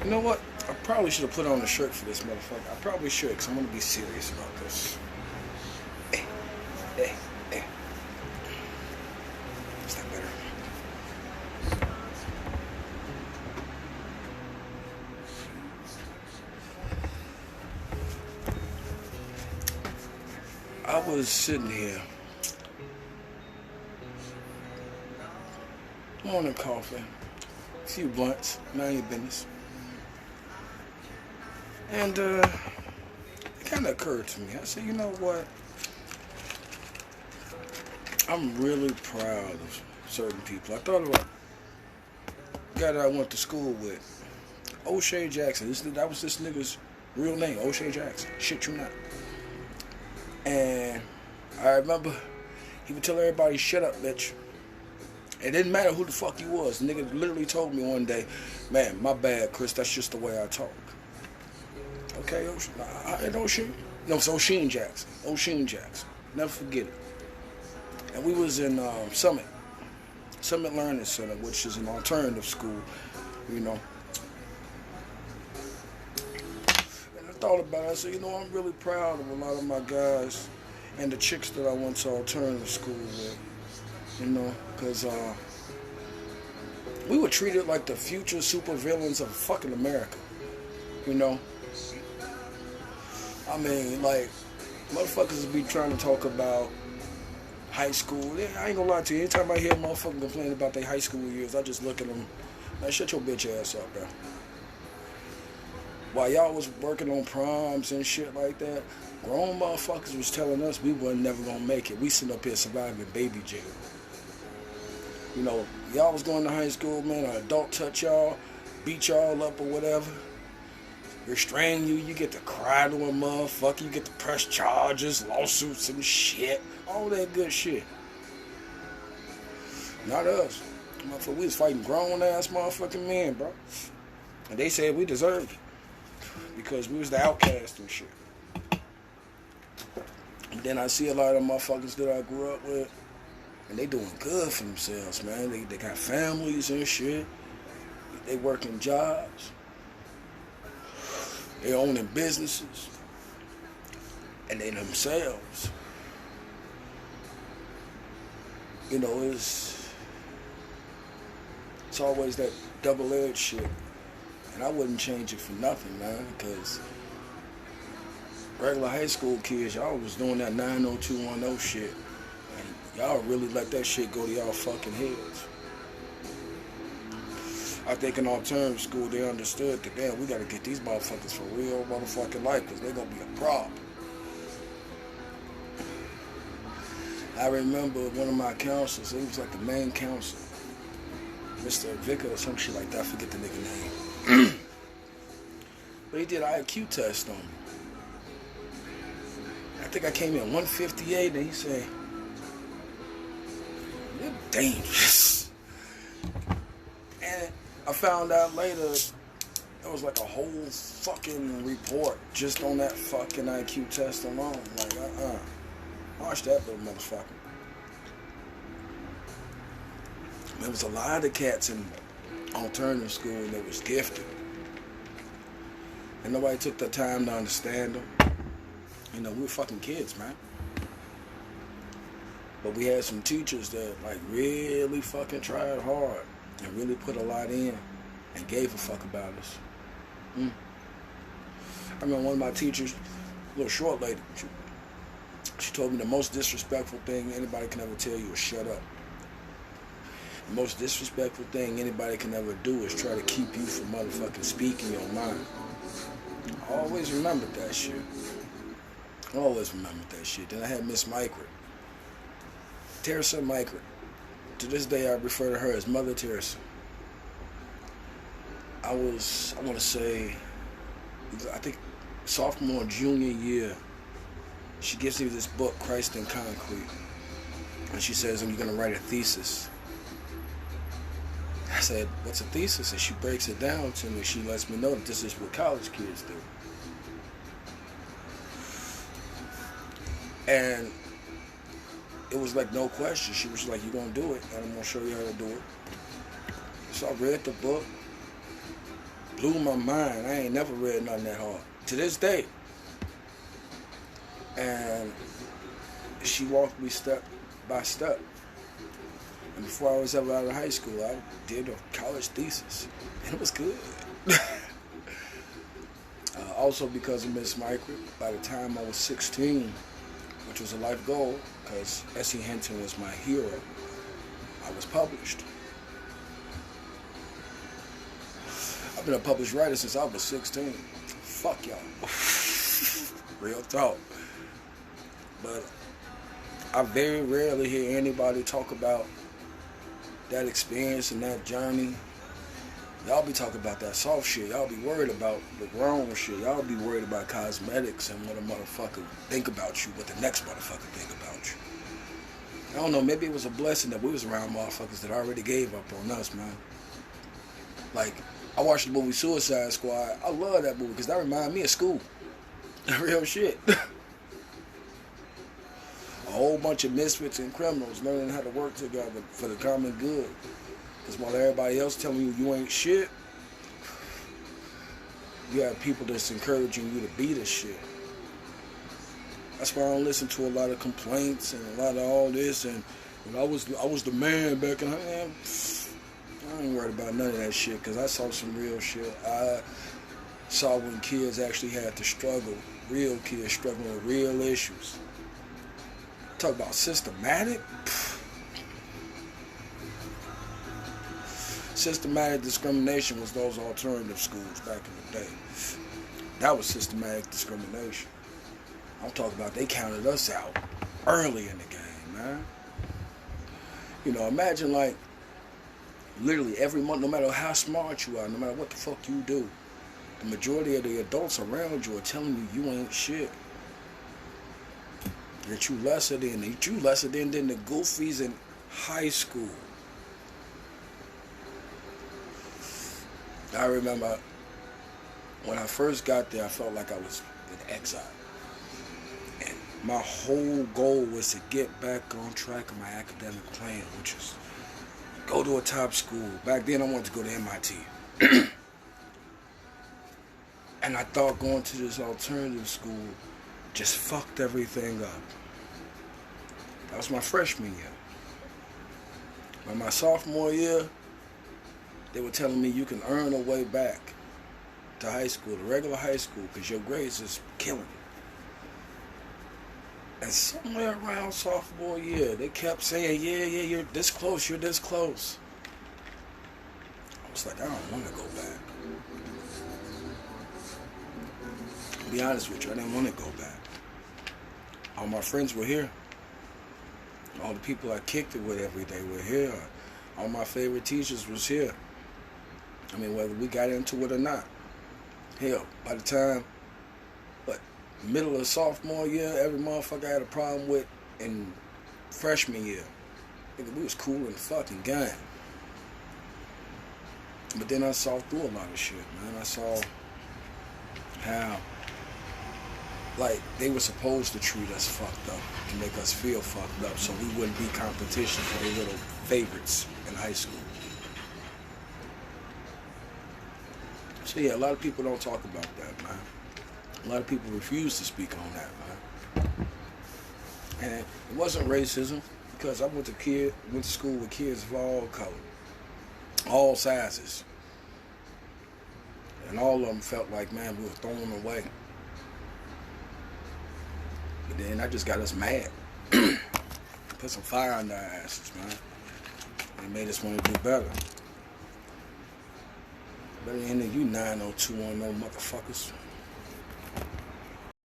You know what? I probably should have put on a shirt for this motherfucker. I probably should, because I'm going to be serious about this. Hey, hey, hey. Is that better? I was sitting here, morning coffee, a few blunts, mind your business. And it kind of occurred to me. I said, you know what? I'm really proud of certain people. I thought about a guy that I went to school with, O'Shea Jackson. That was this nigga's real name, O'Shea Jackson. Shit you not. And I remember he would tell everybody, shut up, bitch. It didn't matter who the fuck he was. The nigga literally told me one day, man, my bad, Chris, that's just the way I talk. Okay, O'Shea? No, it's O'Shea Jackson. O'Shea Jackson. Never forget it. And we was in Summit Learning Center, which is an alternative school, you know. And I thought about it. I said, you know, I'm really proud of a lot of my guys and the chicks that I went to alternative school with, you know, because we were treated like the future supervillains of fucking America, you know. I mean, like, motherfuckers be trying to talk about high school. I ain't gonna lie to you. Anytime I hear a motherfucker complain about their high school years, I just look at them, man, shut your bitch ass up, bro. While y'all was working on proms and shit like that, grown motherfuckers was telling us we wasn't never gonna make it. We sitting up here surviving baby jail. You know, y'all was going to high school, man, an adult touch y'all, beat y'all up or whatever, restrain you, you get to cry to a motherfucker, you get to press charges, lawsuits and shit, all that good shit. Not us. Motherfucker, we was fighting grown ass motherfucking men, bro. And they said we deserved it because we was the outcast and shit. And then I see a lot of motherfuckers that I grew up with, and they doing good for themselves, man. They got families and shit. They working jobs. They owning businesses. And they themselves. You know, it's always that double-edged shit. And I wouldn't change it for nothing, man, because regular high school kids, y'all was doing that 90210 shit. Y'all really let that shit go to y'all fucking heads. I think in alternative school they understood that, damn, we gotta get these motherfuckers for real motherfucking life because they're gonna be a problem. I remember one of my counselors, he was like the main counselor, Mr. Vicker or some shit like that, I forget the nigga name. But he did an IQ test on me. I think I came in 158 and he said, you're dangerous. And I found out later there was like a whole fucking report just on that fucking IQ test alone. Like, watch that little motherfucker. There was a lot of cats in alternative school that was gifted. And nobody took the time to understand them. You know, we were fucking kids, man. But we had some teachers that like really fucking tried hard and really put a lot in and gave a fuck about us. I remember one of my teachers, a little short lady, she told me the most disrespectful thing anybody can ever tell you is shut up. The most disrespectful thing anybody can ever do is try to keep you from motherfucking speaking your mind. I always remembered that shit. I always remembered that shit. Then I had Miss Micret. Teresa Micret. To this day, I refer to her as Mother Teresa. I want to say, I think sophomore, junior year, she gives me this book, Christ in Concrete. And she says, I'm going to write a thesis. I said, what's a thesis? And she breaks it down to me. She lets me know that this is what college kids do. And it was like no question. She was like, you're going to do it, and I'm going to show you how to do it. So I read the book, blew my mind. I ain't never read nothing that hard to this day. And she walked me step by step. And before I was ever out of high school, I did a college thesis, and it was good. Also because of Miss Micro, by the time I was 16, which was a life goal, because S.E. Hinton was my hero, I was published. I've been a published writer since I was 16. Fuck y'all. Real talk. But I very rarely hear anybody talk about that experience and that journey. Y'all be talking about that soft shit. Y'all be worried about the grown shit. Y'all be worried about cosmetics and what a motherfucker think about you, what the next motherfucker think about you. I don't know, maybe it was a blessing that we was around motherfuckers that already gave up on us, man. Like, I watched the movie Suicide Squad. I love that movie because that reminded me of school. Real shit. A whole bunch of misfits and criminals learning how to work together for the common good. Because while everybody else telling you you ain't shit, you have people that's encouraging you to be the shit. That's why I don't listen to a lot of complaints and a lot of all this. And I was the man back in the day. I ain't worried about none of that shit because I saw some real shit. I saw when kids actually had to struggle. Real kids struggling with real issues. Talk about systematic. Systematic discrimination was those alternative schools back in the day. That was systematic discrimination. I'm talking about they counted us out early in the game, man. You know, imagine like literally every month, no matter how smart you are, no matter what the fuck you do, the majority of the adults around you are telling you you ain't shit. That you lesser than the goofies in high school. I remember when I first got there, I felt like I was in exile. And my whole goal was to get back on track of my academic plan, which is go to a top school. Back then I wanted to go to MIT. And I thought going to this alternative school just fucked everything up. That was my freshman year. By my sophomore year, they were telling me you can earn a way back to high school, to regular high school, because your grades is killing you. And somewhere around sophomore year, they kept saying, yeah, you're this close, you're this close. I was like, I don't want to go back. To be honest with you, I didn't want to go back. All my friends were here. All the people I kicked it with every day were here. All my favorite teachers was here. I mean, whether we got into it or not. Hell, by the time, middle of sophomore year, every motherfucker I had a problem with in freshman year. Nigga, we was cool in the fucking game. But then I saw through a lot of shit, man. I saw how, like, they were supposed to treat us fucked up to make us feel fucked up so we wouldn't be competition for their little favorites in high school. So yeah, a lot of people don't talk about that, man. A lot of people refuse to speak on that, man. And it wasn't racism, because I went to school with kids of all color, all sizes. And all of them felt like, man, we were thrown away. But then that just got us mad. Put some fire on their asses, man. And it made us want to do better. Better than you 90210 motherfuckers.